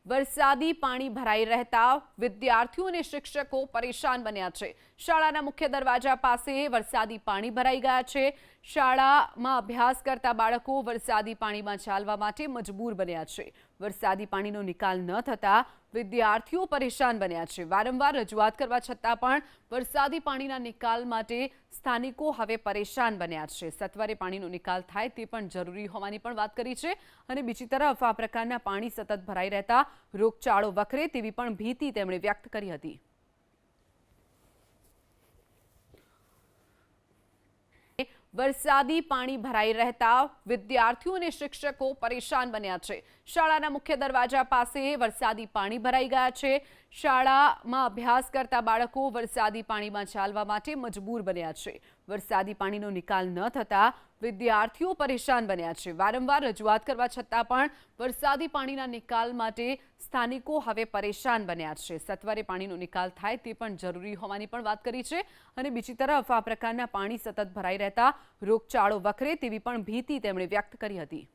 વરસાદી પાણી ભરાઈ રહેતા વિદ્યાર્થીઓ અને શિક્ષકો પરેશાન બન્યા છે। શાળાના મુખ્ય દરવાજા પાસે વરસાદી પાણી ભરાઈ ગયા છે। શાળામાં અભ્યાસ કરતા બાળકો વરસાદી પાણીમાં ચાલવા માટે મજબૂર બન્યા છે। વરસાદી પાણીનો નિકાલ ન થતા વિદ્યાર્થીઓ પરેશાન બન્યા છે। વારંવાર રજૂઆત કરવા છતાં પણ વરસાદી પાણીના નિકાલ માટે સ્થાનિકો હવે પરેશાન બન્યા છે। સત્વરે પાણીનો નિકાલ થાય તે પણ જરૂરી હોવાની પણ વાત કરી છે। અને બીજી તરફ આ પ્રકારના પાણી સતત ભરાઈ રહેતા રોગચાળો વકરે તેવી પણ ભીતિ તેમણે વ્યક્ત કરી હતી। વરસાદી પાણી ભરાઈ રહેતા વિદ્યાર્થીઓ અને શિક્ષકો પરેશાન બન્યા છે। શાળાના મુખ્ય દરવાજા પાસે વરસાદી પાણી ભરાઈ ગયા છે। શાળામાં અભ્યાસ કરતા બાળકો વરસાદી પાણીમાં ચાલવા માટે મજબૂર બન્યા છે। વરસાદી પાણીનો નિકાલ ન થતા વિદ્યાર્થીઓ પરેશાન બન્યા છે। વારંવાર રજૂઆત કરવા છતાં પણ વરસાદી પાણીના નિકાલ માટે સ્થાનિકો હવે પરેશાન બન્યા છે। સત્વરે પાણીનો નિકાલ થાય તે પણ જરૂરી હોવાની પણ વાત કરી છે। અને બીજી તરફ આ પ્રકારના પાણી સતત ભરાઈ રહેતા રોગચાળો વકરે તેવી પણ ભીતિ તેમણે વ્યક્ત કરી હતી।